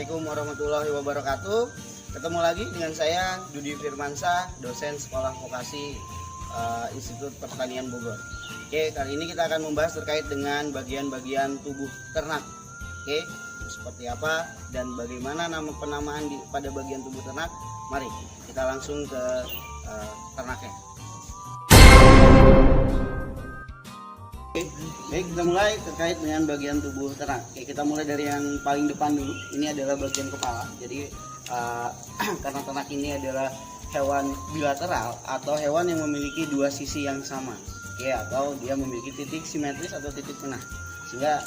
Assalamualaikum warahmatullahi wabarakatuh. Ketemu lagi dengan saya Dudi Firmansyah, dosen Sekolah Vokasi Institut Pertanian Bogor. Oke, kali ini kita akan membahas terkait dengan bagian-bagian tubuh ternak. Oke, seperti apa dan bagaimana nama penamaan pada bagian tubuh ternak? Mari kita langsung ke ternaknya. Baik, kita mulai terkait dengan bagian tubuh ternak. Oke, kita mulai dari yang paling depan dulu. Ini adalah bagian kepala. Jadi karena ternak ini adalah hewan bilateral atau hewan yang memiliki dua sisi yang sama, oke, atau dia memiliki titik simetris atau titik tengah, sehingga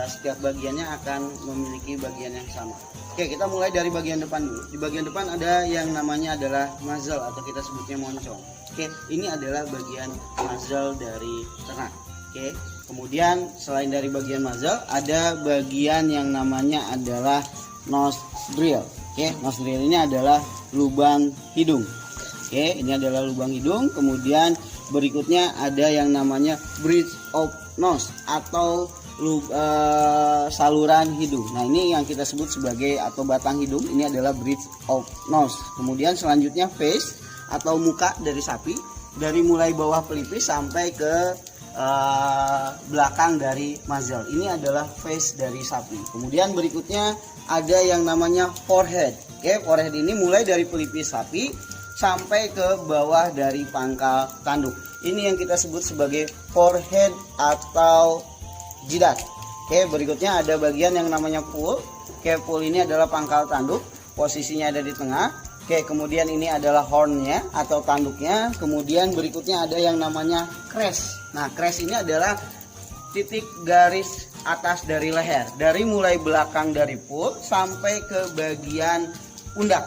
setiap bagiannya akan memiliki bagian yang sama. Oke, kita mulai dari bagian depan dulu. Di bagian depan ada yang namanya adalah muzzle atau kita sebutnya moncong. Oke, ini adalah bagian muzzle dari ternak. Oke, kemudian selain dari bagian muzzle ada bagian yang namanya adalah nostril. Oke, nostril ini adalah lubang hidung. Oke, ini adalah lubang hidung. Kemudian berikutnya ada yang namanya bridge of nose atau saluran hidung. Nah, ini yang kita sebut sebagai atau batang hidung. Ini adalah bridge of nose. Kemudian selanjutnya face atau muka dari sapi, dari mulai bawah pelipis sampai ke belakang dari muzzle. Ini adalah face dari sapi. Kemudian berikutnya ada yang namanya forehead. Oke, forehead ini mulai dari pelipis sapi sampai ke bawah dari pangkal tanduk. Ini yang kita sebut sebagai forehead atau jidat. Oke, berikutnya ada bagian yang namanya pool. Oke, pool ini adalah pangkal tanduk, posisinya ada di tengah. Oke, kemudian ini adalah hornnya atau tanduknya. Kemudian berikutnya ada yang namanya crest. Nah, crest ini adalah titik garis atas dari leher, dari mulai belakang dari pool sampai ke bagian pundak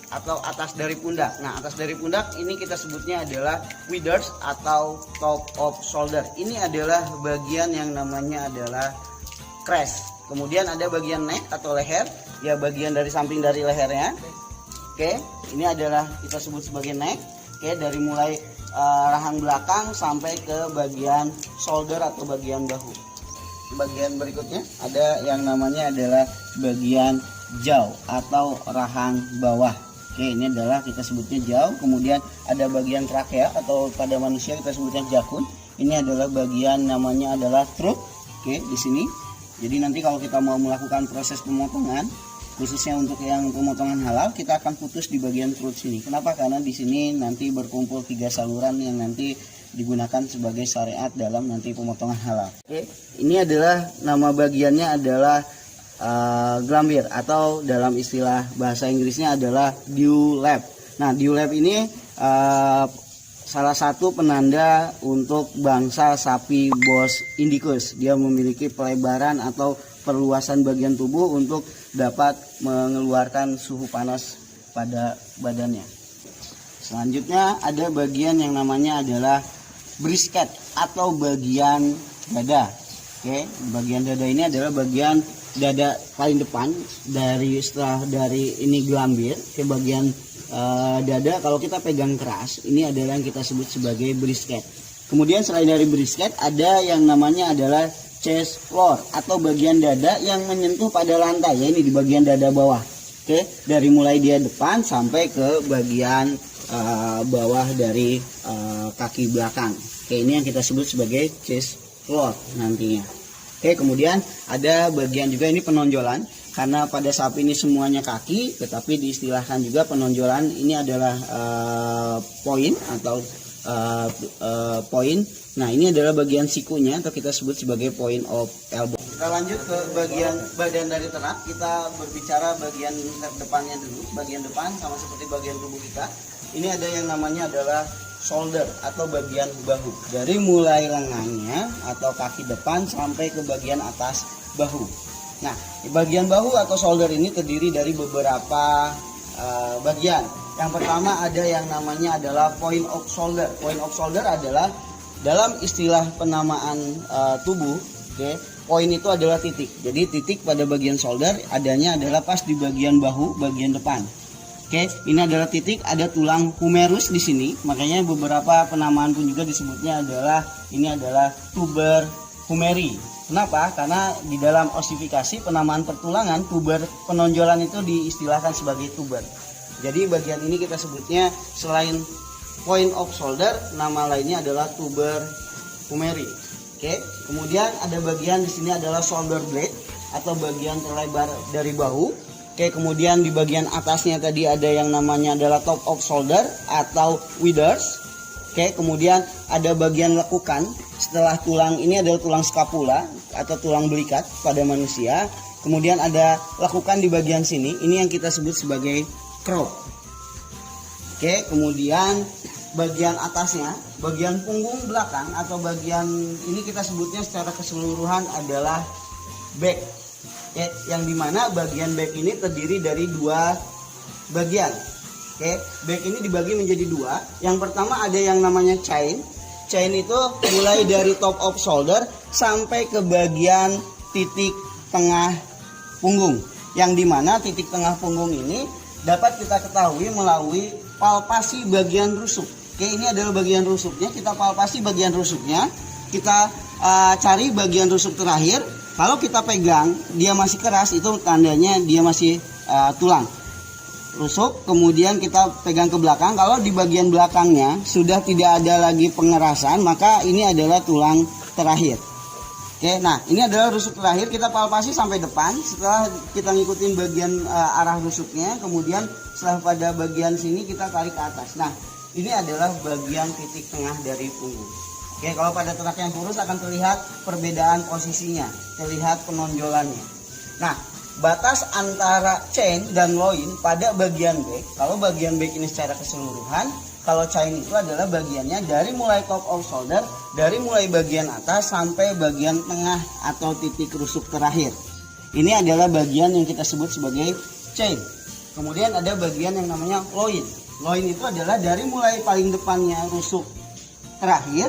atau atas dari pundak. Nah, atas dari pundak ini kita sebutnya adalah withers atau top of shoulder. Ini adalah bagian yang namanya adalah crest. Kemudian ada bagian neck atau leher, ya bagian dari samping dari lehernya. Oke, ini adalah kita sebut sebagai neck. Oke, dari mulai rahang belakang sampai ke bagian shoulder atau bagian bahu. Bagian berikutnya ada yang namanya adalah bagian jaw atau rahang bawah. Oke, ini adalah kita sebutnya jaw. Kemudian ada bagian trakea atau pada manusia kita sebutnya jakun. Ini adalah bagian namanya adalah throat. Oke, di sini. Jadi nanti kalau kita mau melakukan proses pemotongan, khususnya untuk yang pemotongan halal, kita akan putus di bagian throat sini. Kenapa? Karena di sini nanti berkumpul 3 saluran yang nanti digunakan sebagai syariat dalam nanti pemotongan halal. Oke, ini adalah nama bagiannya adalah glambir atau dalam istilah bahasa Inggrisnya adalah dewlap. Nah, dewlap ini salah satu penanda untuk bangsa sapi Bos indicus. Dia memiliki pelebaran atau perluasan bagian tubuh untuk dapat mengeluarkan suhu panas pada badannya. Selanjutnya ada bagian yang namanya adalah brisket atau bagian dada. Oke, bagian dada ini adalah bagian dada paling depan setelah dari ini glambir ke bagian dada. Kalau kita pegang keras, ini adalah yang kita sebut sebagai brisket. Kemudian selain dari brisket ada yang namanya adalah chest floor atau bagian dada yang menyentuh pada lantai, ya ini di bagian dada bawah. Oke, dari mulai dia depan sampai ke bagian bawah dari kaki belakang. Oke, ini yang kita sebut sebagai chest floor nantinya. Oke, kemudian ada bagian juga ini penonjolan, karena pada sapi ini semuanya kaki, tetapi diistilahkan juga penonjolan ini adalah poin atau poin. Nah, ini adalah bagian sikunya atau kita sebut sebagai point of elbow. Kita lanjut ke bagian badan dari ternak. Kita berbicara bagian depannya dulu. Bagian depan sama seperti bagian tubuh kita. Ini ada yang namanya adalah shoulder atau bagian bahu. Dari mulai lengannya atau kaki depan sampai ke bagian atas bahu. Nah, di bagian bahu atau shoulder ini terdiri dari beberapa bagian. Yang pertama ada yang namanya adalah point of shoulder. Point of shoulder adalah dalam istilah penamaan tubuh, oke, poin itu adalah titik. Jadi titik pada bagian shoulder adanya adalah pas di bagian bahu bagian depan. Oke, ini adalah titik, ada tulang humerus di sini. Makanya beberapa penamaan pun juga disebutnya adalah ini adalah tuber humeri. Kenapa? Karena di dalam osifikasi penamaan pertulangan, tuber penonjolan itu diistilahkan sebagai tuber. Jadi bagian ini kita sebutnya selain point of shoulder, nama lainnya adalah tuber humeri. Oke, kemudian ada bagian di sini adalah shoulder blade atau bagian terlebar dari bahu. Oke, kemudian di bagian atasnya tadi ada yang namanya adalah top of shoulder atau withers. Oke, kemudian ada bagian lekukan. Setelah tulang ini adalah tulang scapula atau tulang belikat pada manusia. Kemudian ada lekukan di bagian sini. Ini yang kita sebut sebagai crop. Oke, kemudian bagian atasnya, bagian punggung belakang atau bagian ini kita sebutnya secara keseluruhan adalah back. Oke, yang dimana bagian back ini terdiri dari dua bagian. Oke, back ini dibagi menjadi dua. Yang pertama ada yang namanya chain. Chain itu mulai dari top of shoulder sampai ke bagian titik tengah punggung. Yang dimana titik tengah punggung ini dapat kita ketahui melalui palpasi bagian rusuk. Oke, ini adalah bagian rusuknya. Kita palpasi bagian rusuknya. Kita cari bagian rusuk terakhir. Kalau kita pegang dia masih keras, itu tandanya dia masih tulang rusuk. Kemudian kita pegang ke belakang. Kalau di bagian belakangnya sudah tidak ada lagi pengerasan, maka ini adalah tulang terakhir. Oke, nah ini adalah rusuk terakhir. Kita palpasi sampai depan. Setelah kita ngikutin bagian arah rusuknya, kemudian setelah pada bagian sini kita tarik ke atas. Nah, ini adalah bagian titik tengah dari punggung. Oke, kalau pada ternak yang kurus akan terlihat perbedaan posisinya, terlihat penonjolannya. Nah, batas antara chain dan loin pada bagian back, kalau bagian back ini secara keseluruhan, kalau chain itu adalah bagiannya dari mulai top of shoulder, dari mulai bagian atas sampai bagian tengah atau titik rusuk terakhir. Ini adalah bagian yang kita sebut sebagai chain. Kemudian ada bagian yang namanya loin. Loin itu adalah dari mulai paling depannya rusuk terakhir,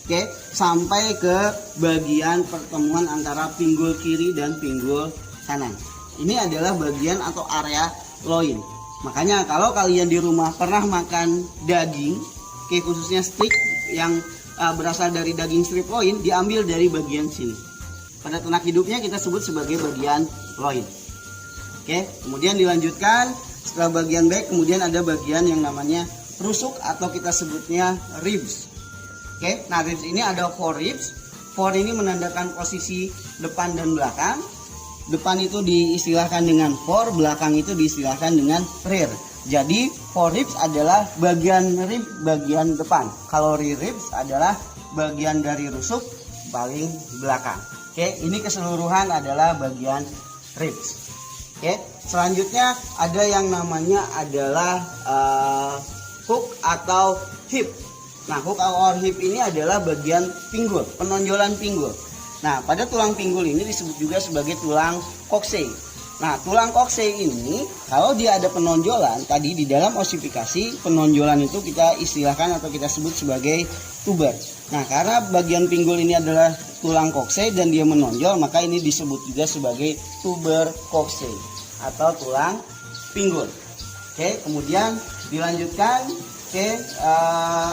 oke, sampai ke bagian pertemuan antara pinggul kiri dan pinggul kanan. Ini adalah bagian atau area loin. Makanya kalau kalian di rumah pernah makan daging, oke, khususnya steak yang berasal dari daging strip loin, diambil dari bagian sini. Pada ternak hidupnya kita sebut sebagai bagian loin. Oke, kemudian dilanjutkan setelah bagian back, kemudian ada bagian yang namanya rusuk atau kita sebutnya ribs. Oke, nah ribs ini ada 4 ribs. 4 ini menandakan posisi depan dan belakang. Depan itu diistilahkan dengan fore, belakang itu diistilahkan dengan rear. Jadi fore ribs adalah bagian rib bagian depan. Kalau rear ribs adalah bagian dari rusuk paling belakang. Oke, ini keseluruhan adalah bagian ribs. Oke, selanjutnya ada yang namanya adalah hook atau hip. Nah, hook atau hip ini adalah bagian pinggul, penonjolan pinggul. Nah, pada tulang pinggul ini disebut juga sebagai tulang coxae. Nah, tulang coxae ini kalau dia ada penonjolan, tadi di dalam osifikasi penonjolan itu kita istilahkan atau kita sebut sebagai tuber. Nah, karena bagian pinggul ini adalah tulang coxae dan dia menonjol, maka ini disebut juga sebagai tuber coxae atau tulang pinggul. Oke, kemudian dilanjutkan. Oke,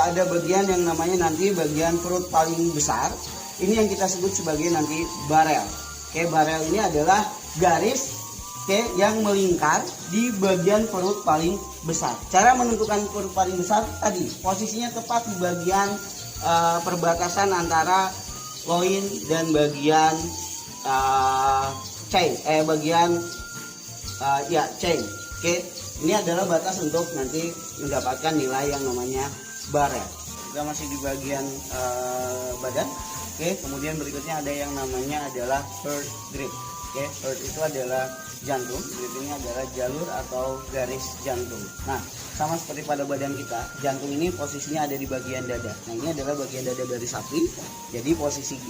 ada bagian yang namanya nanti bagian perut paling besar. Ini yang kita sebut sebagai nanti barel. Oke, barel ini adalah garis yang melingkar di bagian perut paling besar. Cara menentukan perut paling besar tadi posisinya tepat di bagian perbatasan antara loin dan bagian chain, chain. Oke, ini adalah batas untuk nanti mendapatkan nilai yang namanya barel. Kita masih di bagian badan. Oke, kemudian berikutnya ada yang namanya adalah heart grip. Oke, heart itu adalah jantung, grip ini adalah jalur atau garis jantung. Nah, sama seperti pada badan kita, jantung ini posisinya ada di bagian dada. Nah, ini adalah bagian dada dari sapi. Jadi posisi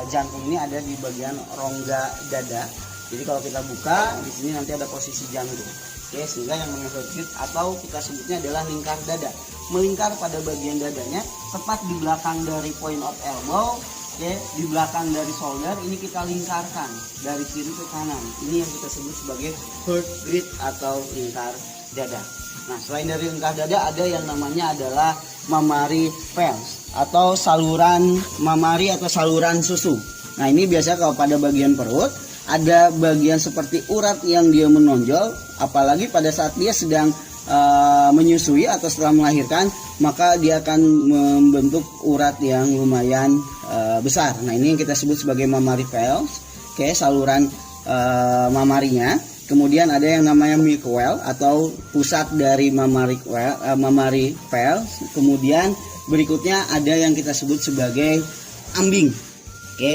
jantung ini ada di bagian rongga dada. Jadi kalau kita buka, di sini nanti ada posisi jantung. Oke, sehingga yang namanya heart grip atau kita sebutnya adalah lingkar dada. Melingkar pada bagian dadanya, tepat di belakang dari point of elbow. Oke, di belakang dari shoulder ini kita lingkarkan dari kiri ke kanan. Ini yang kita sebut sebagai heart grip atau lingkar dada. Nah, selain dari lingkar dada ada yang namanya adalah mammary veins atau saluran mammary atau saluran susu. Nah ini biasa kalau pada bagian perut ada bagian seperti urat yang dia menonjol, apalagi pada saat dia sedang menyusui atau setelah melahirkan, maka dia akan membentuk urat yang lumayan besar. Nah ini yang kita sebut sebagai mammary veils, oke, saluran mamarinya. Kemudian ada yang namanya milk well atau pusat dari mammary veils. Kemudian berikutnya ada yang kita sebut sebagai ambing, oke.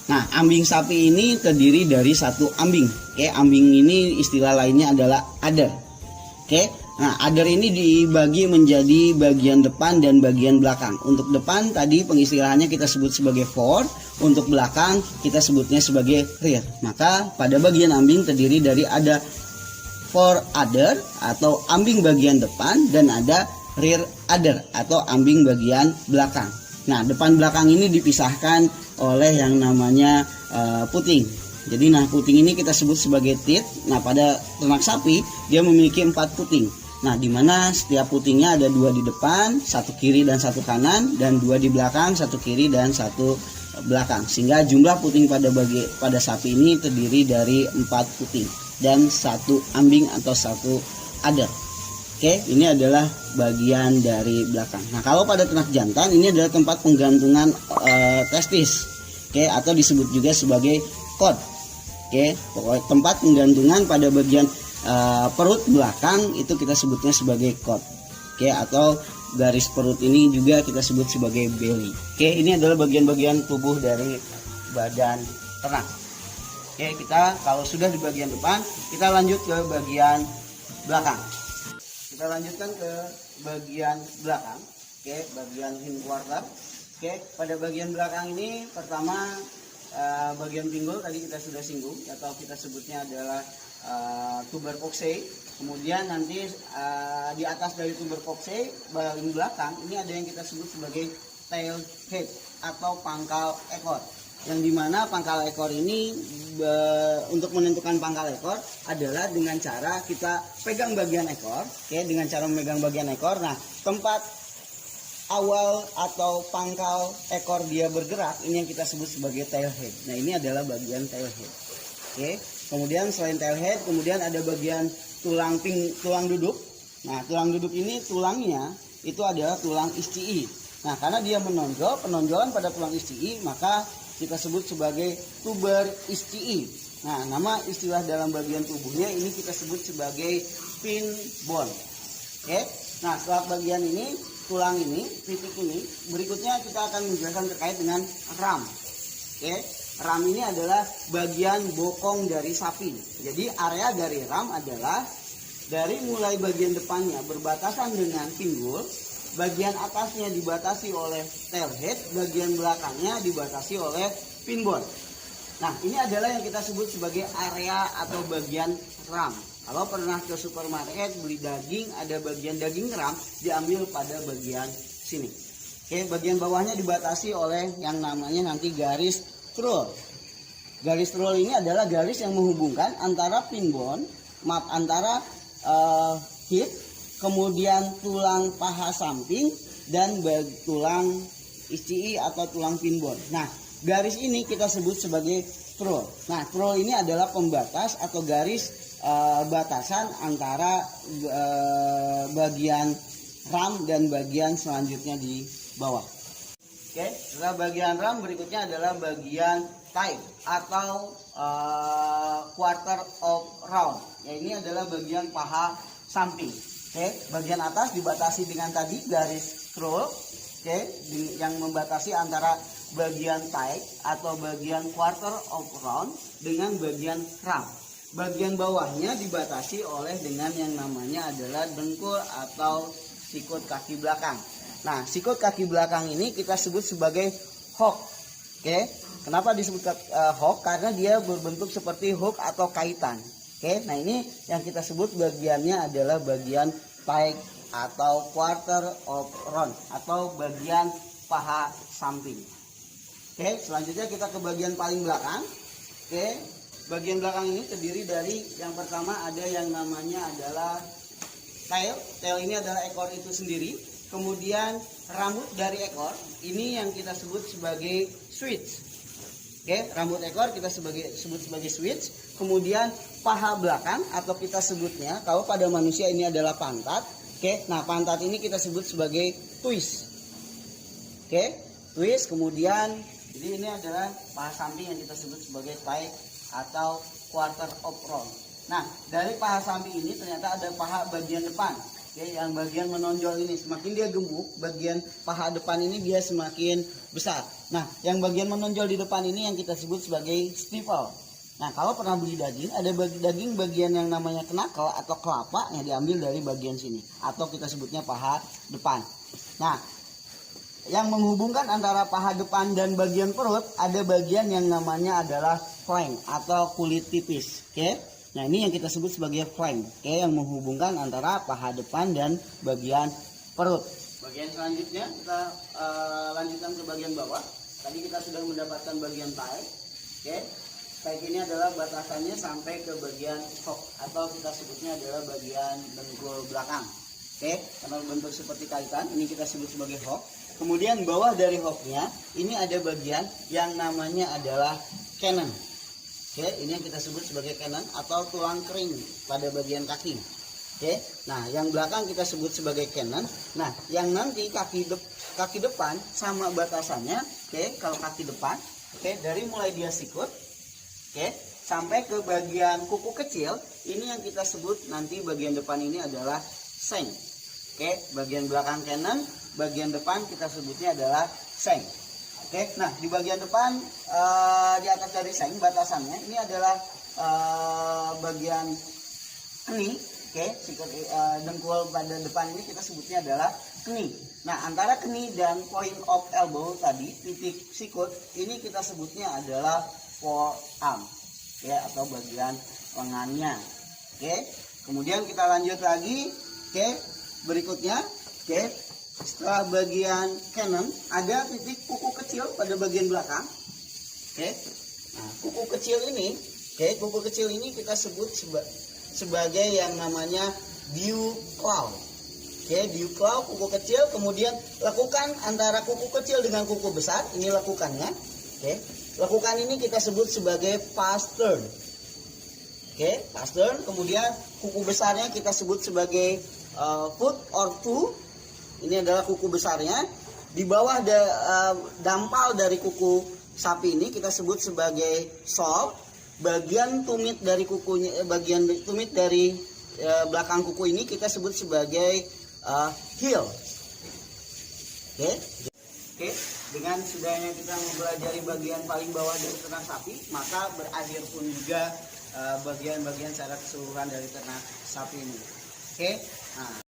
Nah, ambing sapi ini terdiri dari satu ambing. Oke, ambing ini istilah lainnya adalah udder. Oke. Nah, udder ini dibagi menjadi bagian depan dan bagian belakang. Untuk depan tadi pengistilahannya kita sebut sebagai fore, untuk belakang kita sebutnya sebagai rear. Maka pada bagian ambing terdiri dari ada fore udder atau ambing bagian depan dan ada rear udder atau ambing bagian belakang. Nah, depan belakang ini dipisahkan oleh yang namanya puting. Jadi puting ini kita sebut sebagai teat. Nah, pada ternak sapi dia memiliki 4 puting. Nah, di mana setiap putingnya ada 2 di depan, 1 kiri dan 1 kanan, dan 2 di belakang, 1 kiri dan 1 belakang. Sehingga jumlah puting pada sapi ini terdiri dari 4 puting dan 1 ambing atau 1 udder. Oke, ini adalah bagian dari belakang. Nah, kalau pada ternak jantan ini adalah tempat penggantungan testis, oke, atau disebut juga sebagai cod. Oke, tempat penggantungan pada bagian perut belakang itu kita sebutnya sebagai cod. Oke, atau garis perut ini juga kita sebut sebagai belly. Oke, ini adalah bagian-bagian tubuh dari badan ternak. Oke, kita kalau sudah di bagian depan, kita lanjut ke bagian belakang. Kita lanjutkan ke bagian belakang, oke, bagian hindquarter. Oke, pada bagian belakang ini pertama bagian pinggul tadi kita sudah singgung atau kita sebutnya adalah tuber coxae. Kemudian nanti di atas dari tuber coxae bagian belakang ini ada yang kita sebut sebagai tail head atau pangkal ekor. Yang dimana pangkal ekor ini untuk menentukan pangkal ekor adalah dengan cara kita pegang bagian ekor, oke, dengan cara memegang bagian ekor. Nah, tempat awal atau pangkal ekor dia bergerak ini yang kita sebut sebagai tail head. Nah, ini adalah bagian tail head. Oke. Kemudian selain tail head, kemudian ada bagian tulang duduk. Nah, tulang duduk ini tulangnya itu adalah tulang ischi'i. Nah, karena dia penonjolan pada tulang ischi'i, maka kita sebut sebagai tuber ischi'i. Nah, nama istilah dalam bagian tubuhnya ini kita sebut sebagai pin bone. Oke. Nah, setelah bagian ini, tulang ini, titik ini, berikutnya kita akan menjelaskan terkait dengan ram. Oke. Ram ini adalah bagian bokong dari sapi. Jadi area dari ram adalah dari mulai bagian depannya berbatasan dengan pinggul, bagian atasnya dibatasi oleh tail head, bagian belakangnya dibatasi oleh pin bone. Nah, ini adalah yang kita sebut sebagai area atau bagian ram. Kalau pernah ke supermarket beli daging, ada bagian daging ram diambil pada bagian sini. Oke, bagian bawahnya dibatasi oleh yang namanya nanti garis trull. Garis trull ini adalah garis yang menghubungkan antara pin bone, antara hip, kemudian tulang paha samping dan tulang ischi'i atau tulang pin bone. Nah, garis ini kita sebut sebagai trull. Nah, trull ini adalah pembatas atau garis batasan antara bagian ram dan bagian selanjutnya di bawah. Oke, setelah bagian ram berikutnya adalah bagian thigh atau quarter of round. Ya, ini adalah bagian paha samping. Oke, bagian atas dibatasi dengan tadi garis trull. Oke, yang membatasi antara bagian thigh atau bagian quarter of round dengan bagian ram. Bagian bawahnya dibatasi oleh dengan yang namanya adalah dengkul atau sikut kaki belakang. Nah, sikut kaki belakang ini kita sebut sebagai hook. Oke, kenapa disebut hook? Karena dia berbentuk seperti hook atau kaitan. Oke, nah ini yang kita sebut bagiannya adalah bagian thigh atau quarter of round atau bagian paha samping. Oke, selanjutnya kita ke bagian paling belakang. Oke, bagian belakang ini terdiri dari yang pertama ada yang namanya adalah tail. Tail ini adalah ekor itu sendiri. Kemudian rambut dari ekor ini yang kita sebut sebagai switch. Oke, rambut ekor kita sebut sebagai switch. Kemudian paha belakang atau kita sebutnya kalau pada manusia ini adalah pantat. Oke, nah pantat ini kita sebut sebagai twist. Oke, twist. Kemudian jadi ini adalah paha samping yang kita sebut sebagai thigh atau quarter of round. Nah, dari paha samping ini ternyata ada paha bagian depan. Oke, yang bagian menonjol ini semakin dia gemuk, bagian paha depan ini dia semakin besar. Nah, yang bagian menonjol di depan ini yang kita sebut sebagai stifle. Nah, kalau pernah beli daging, ada daging bagian yang namanya knuckle atau kelapa yang diambil dari bagian sini, atau kita sebutnya paha depan. Nah, yang menghubungkan antara paha depan dan bagian perut ada bagian yang namanya adalah flank atau kulit tipis. Oke, nah ini yang kita sebut sebagai flank. Oke, yang menghubungkan antara paha depan dan bagian perut. Bagian selanjutnya kita lanjutkan ke bagian bawah. Tadi kita sudah mendapatkan bagian thigh. Oke, thigh ini adalah batasannya sampai ke bagian hock atau kita sebutnya adalah bagian dengkul belakang. Oke, karena bentuk seperti kaitan, ini kita sebut sebagai hock. Kemudian bawah dari hocknya ini ada bagian yang namanya adalah cannon. Oke, ini yang kita sebut sebagai cannon atau tulang kering pada bagian kaki. Oke, nah yang belakang kita sebut sebagai cannon. Nah, yang nanti kaki depan sama batasannya. Oke, kalau kaki depan, oke, dari mulai dia sikut, oke, sampai ke bagian kuku kecil, ini yang kita sebut nanti bagian depan ini adalah seng. Oke, bagian belakang cannon, bagian depan kita sebutnya adalah seng. Oke, nah di bagian depan di atas dari seng batasannya ini adalah bagian keni. Oke, dengkul pada depan ini kita sebutnya adalah keni. Nah, antara keni dan point of elbow tadi, titik sikut, ini kita sebutnya adalah forearm. Oke, atau bagian lengannya. Oke, kemudian kita lanjut lagi. Oke, berikutnya, oke, setelah bagian cannon ada titik kuku kecil pada bagian belakang. Oke, nah kuku kecil ini kita sebut sebagai yang namanya dew claw. Oke, dew claw kuku kecil. Kemudian lekukan antara kuku kecil dengan kuku besar, ini lekukannya. Oke, lekukan ini kita sebut sebagai pastern. Oke, pastern. Kemudian kuku besarnya kita sebut sebagai foot or toe. Ini adalah kuku besarnya. Di bawah dampal dari kuku sapi ini kita sebut sebagai sole. Bagian tumit dari kukunya, bagian tumit dari belakang kuku ini kita sebut sebagai heel. Oke. Oke, dengan sudahnya kita mempelajari bagian paling bawah dari ternak sapi, maka berakhir pun juga bagian-bagian secara keseluruhan dari ternak sapi ini. Oke. Nah.